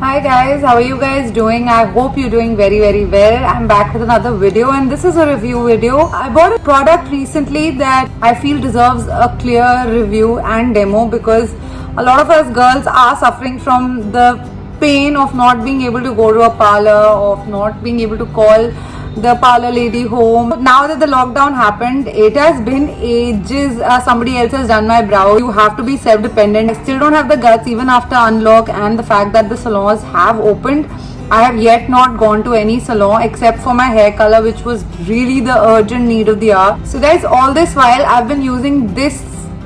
Hi guys, how are you guys doing? I hope you're doing very well. I'm back with another video and this is a review video. I bought a product recently that I feel deserves a clear review and demo because a lot of us girls are suffering from the pain of not being able to go to a parlor, of not being able to call the parlor lady home. Now that the lockdown happened, it has been ages. Somebody else has done my brows. You have to be self-dependent. I still don't have the guts even after unlock and the fact that the salons have opened. I have yet not gone to any salon except for my hair color, which was really the urgent need of the hour. So guys, all this while I've been using this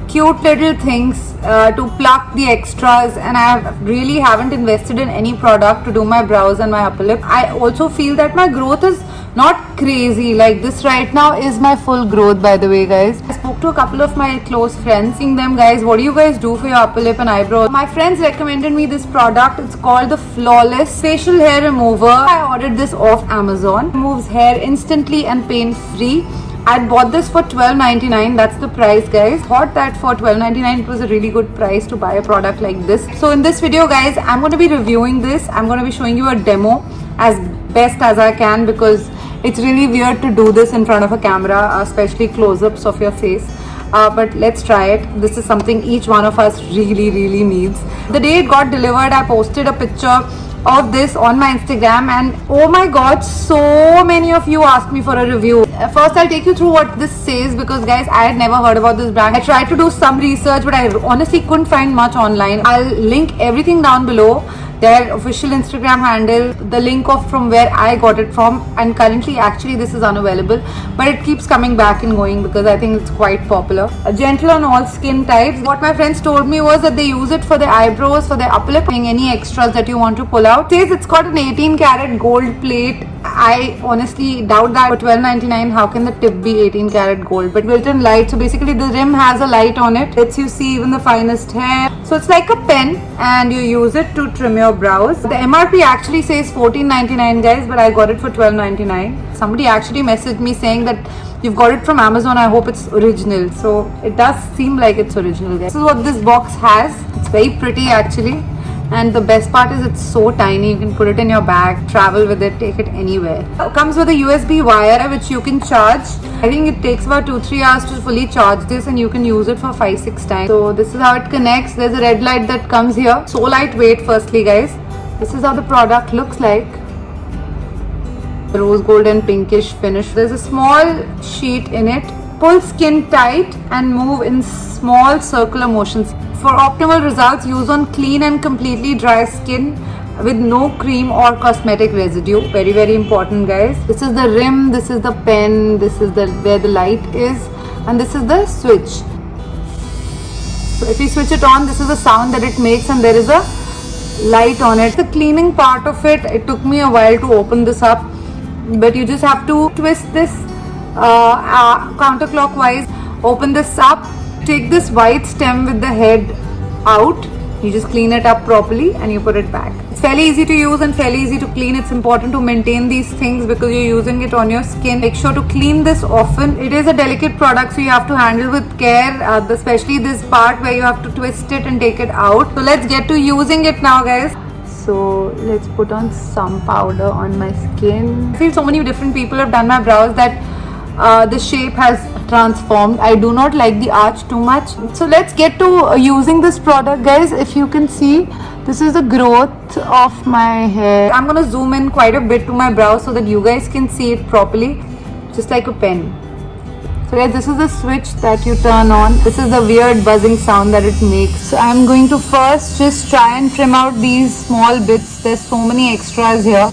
cute little things to pluck the extras, and I really haven't invested in any product to do my brows and my upper lip. I also feel that my growth is not crazy. Like this right now is my full growth, by the way guys. I spoke to a couple of my close friends, asking them, guys, what do you guys do for your upper lip and eyebrows? My friends recommended me this product. It's called the Flawless Facial Hair Remover. I ordered this off Amazon. Removes hair instantly and pain free. I bought this for $12.99. That's the price, guys. Thought that for $12.99 it was a really good price to buy a product like this. So in this video guys, I'm going to be reviewing this. I'm going to be showing you a demo as best as I can because it's really weird to do this in front of a camera, especially close-ups of your face. But let's try it. This is something each one of us really needs. The day it got delivered, I posted a picture of this on my Instagram and oh my god, so many of you asked me for a review. First I'll take you through what this says because guys, I had never heard about this brand. I tried to do some research but I honestly couldn't find much online. I'll link everything down below, their official Instagram handle, the link of from where I got it from, and currently actually this is unavailable but it keeps coming back and going because I think it's quite popular. Gentle on all skin types. What my friends told me was that they use it for their eyebrows, for their upper lip, any extras that you want to pull out. It says it's got an 18 karat gold plate. I honestly doubt that. For $12.99 how can the tip be 18 karat gold? But built-in light, so basically the rim has a light on it, lets you see even the finest hair. So it's like a pen and you use it to trim your brows. The MRP actually says $14.99 guys, but I got it for $12.99. Somebody actually messaged me saying that you've got it from Amazon, I hope it's original. So it does seem like it's original guys. This is what this box has. It's very pretty actually. And the best part is it's so tiny, you can put it in your bag, travel with it, take it anywhere. It comes with a USB wire which you can charge. I think it takes about 2-3 hours to fully charge this and you can use it for 5-6 times. So this is how it connects. There's a red light that comes here. So lightweight firstly guys. This is how the product looks like. Rose gold and pinkish finish. There's a small sheet in it. Pull skin tight and move in small circular motions. For optimal results, use on clean and completely dry skin with no cream or cosmetic residue. Very important guys. This is the rim, this is the pen, this is where the light is, and this is the switch. So if you switch it on, this is the sound that it makes and there is a light on it. The cleaning part of it, it took me a while to open this up, but you just have to twist this counterclockwise, open this up, take this white stem with the head out, you just clean it up properly and you put it back. It's fairly easy to use and fairly easy to clean. It's important to maintain these things because you're using it on your skin. Make sure to clean this often. It is a delicate product so you have to handle with care, especially this part where you have to twist it and take it out. So let's get to using it now guys. So let's put on some powder on my skin. I feel so many different people have done my brows that the shape has transformed. I do not like the arch too much. So let's get to using this product guys. If you can see, this is the growth of my hair. I'm gonna zoom in quite a bit to my brows so that you guys can see it properly, just like a pen. So guys, this is the switch that you turn on. This is the weird buzzing sound that it makes. So I'm going to first just try and trim out these small bits. There's so many extras here.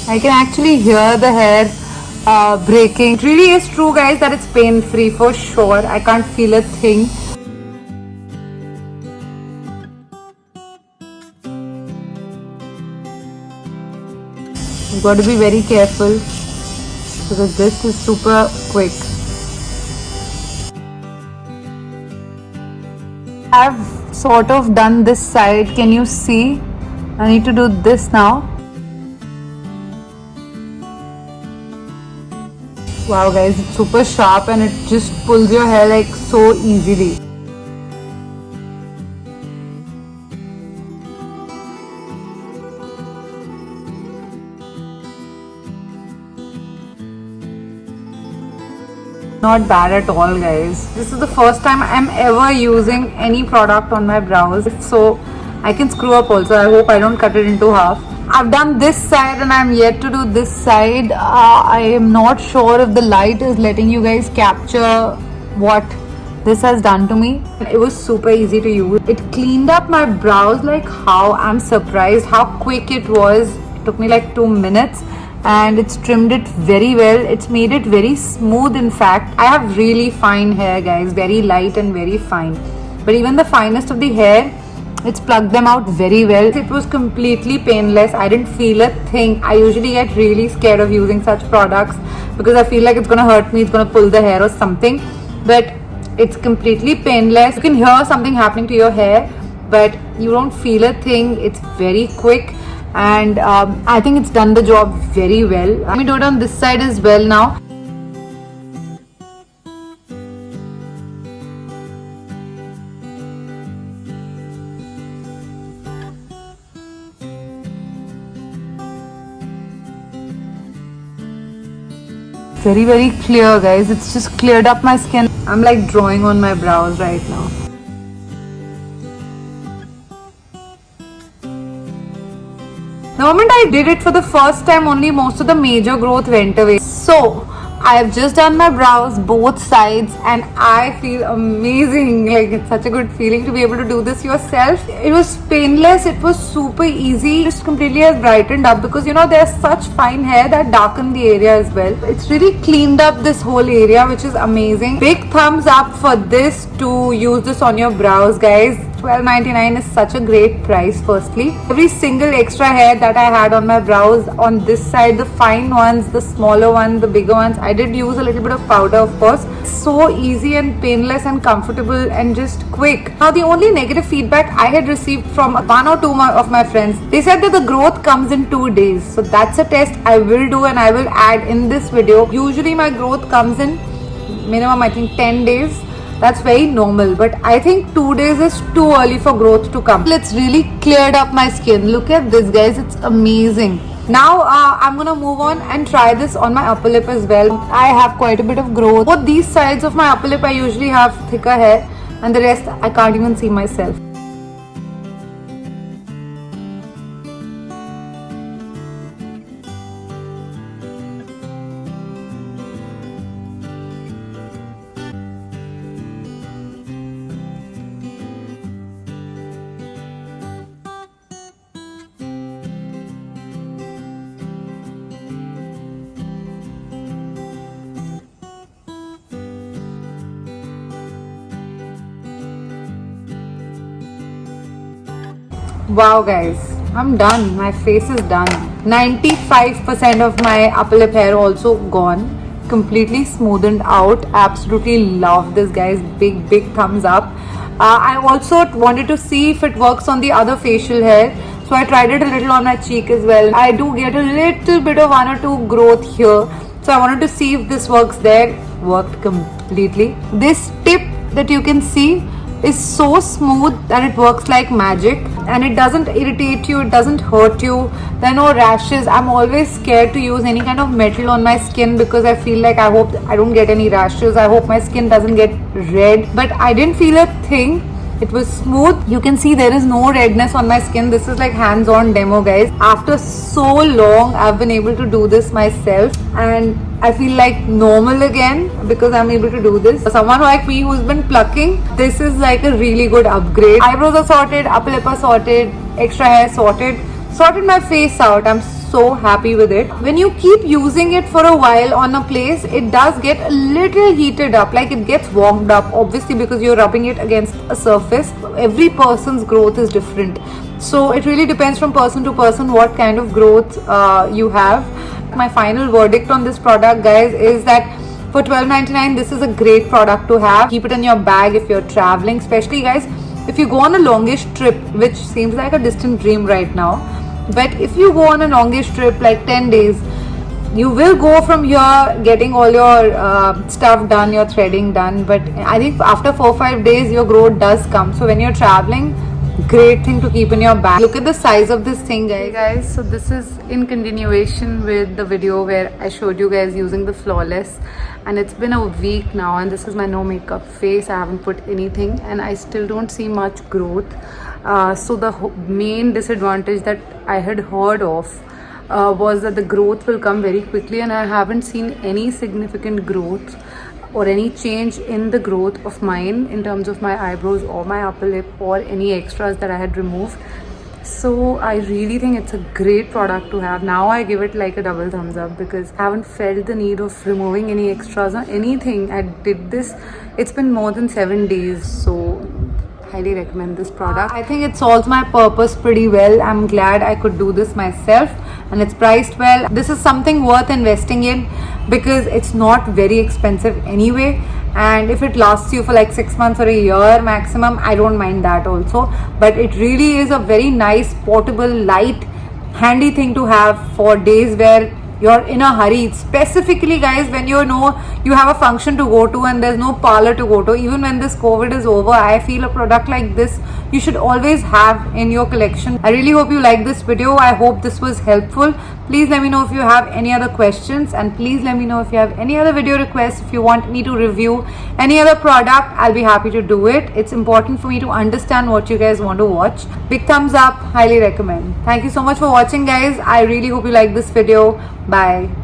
I can actually hear the hair breaking. It really is true guys that it's pain free for sure. I can't feel a thing. You've got to be very careful because this is super quick. I've sort of done this side. Can you see? I need to do this now. Wow guys, it's super sharp and it just pulls your hair like so easily. Not bad at all guys. This is the first time I'm ever using any product on my brows. So I can screw up also. I hope I don't cut it into half. I've done this side and I'm yet to do this side. I am not sure if the light is letting you guys capture what this has done to me. It was super easy to use. It cleaned up my brows like how I'm surprised how quick it was. It took me like 2 minutes and it's trimmed it very well. It's made it very smooth. In fact, I have really fine hair guys, very light and very fine. But even the finest of the hair, it's plucked them out very well. It was completely painless. I didn't feel a thing. I usually get really scared of using such products because I feel like it's gonna hurt me, it's gonna pull the hair or something. But it's completely painless. You can hear something happening to your hair, but you don't feel a thing. It's very quick and I think it's done the job very well. Let me do it on this side as well now. Very clear guys. It's just cleared up my skin. I'm like drawing on my brows right now. The moment I did it for the first time, only most of the major growth went away. So I have just done my brows both sides and I feel amazing. Like it's such a good feeling to be able to do this yourself. It was painless, it was super easy, just completely has brightened up because you know there's such fine hair that darken the area as well. It's really cleaned up this whole area, which is amazing. Big thumbs up for this, to use this on your brows guys. $12.99 is such a great price. Firstly, every single extra hair that I had on my brows on this side, the fine ones, the smaller ones, the bigger ones, I did use a little bit of powder of course. So easy and painless and comfortable and just quick. Now the only negative feedback I had received from 1 or 2 of my friends, they said that the growth comes in 2 days. So that's a test I will do and I will add in this video. Usually my growth comes in minimum I think 10 days. That's very normal, but I think 2 days is too early for growth to come. It's really cleared up my skin. Look at this guys, it's amazing. Now I'm gonna move on and try this on my upper lip as well. I have quite a bit of growth. Both these sides of my upper lip I usually have thicker hair and the rest I can't even see myself. Wow guys, I'm done. My face is done. 95% of my upper lip hair also gone. Completely smoothened out. Absolutely love this guys. Big thumbs up. I also wanted to see if it works on the other facial hair. So I tried it a little on my cheek as well. I do get a little bit of 1 or 2 growth here. So I wanted to see if this works there. Worked completely. This tip that you can see is so smooth that it works like magic and it doesn't irritate you, it doesn't hurt you. There are no rashes. I'm always scared to use any kind of metal on my skin because I feel like I hope I don't get any rashes. I hope my skin doesn't get red, but I didn't feel a thing. It was smooth. You can see there is no redness on my skin. This is like hands-on demo guys. After so long I've been able to do this myself and I feel like normal again because I'm able to do this. For someone like me who's been plucking, this is like a really good upgrade. Eyebrows are sorted, upper lip are sorted, extra hair sorted my face out. I'm so happy with it. When you keep using it for a while on a place, it does get a little heated up, like it gets warmed up, obviously because you're rubbing it against a surface. Every person's growth is different, so it really depends from person to person what kind of growth you have. My final verdict on this product guys is that for $12.99 this is a great product to have. Keep it in your bag if you're traveling, especially guys if you go on a longish trip, which seems like a distant dream right now. But if you go on a longish trip like 10 days, you will go from here getting all your stuff done, your threading done, but I think after 4-5 days your growth does come. So when you're traveling, great thing to keep in your bag. Look at the size of this thing, guys. So this is in continuation with the video where I showed you guys using the Flawless, and it's been a week now, and this is my no makeup face. I haven't put anything and I still don't see much growth. So the main disadvantage that I had heard of was that the growth will come very quickly, and I haven't seen any significant growth or any change in the growth of mine in terms of my eyebrows or my upper lip or any extras that I had removed. So I really think it's a great product to have. Now I give it like a double thumbs up because I haven't felt the need of removing any extras or anything. I did this, it's been more than 7 days, so highly recommend this product. I think it solves my purpose pretty well. I'm glad I could do this myself, and it's priced well. This is something worth investing in because it's not very expensive anyway, and if it lasts you for like 6 months or a year maximum, I don't mind that also. But it really is a very nice, portable, light, handy thing to have for days where you're in a hurry, specifically guys when you know you have a function to go to and there's no parlor to go to. Even when this COVID is over, I feel a product like this you should always have in your collection. I really hope you like this video. I hope this was helpful. Please let me know if you have any other questions, and please let me know if you have any other video requests. If you want me to review any other product, I'll be happy to do it. It's important for me to understand what you guys want to watch. Big thumbs up, highly recommend. Thank you so much for watching, guys. I really hope you like this video. Bye.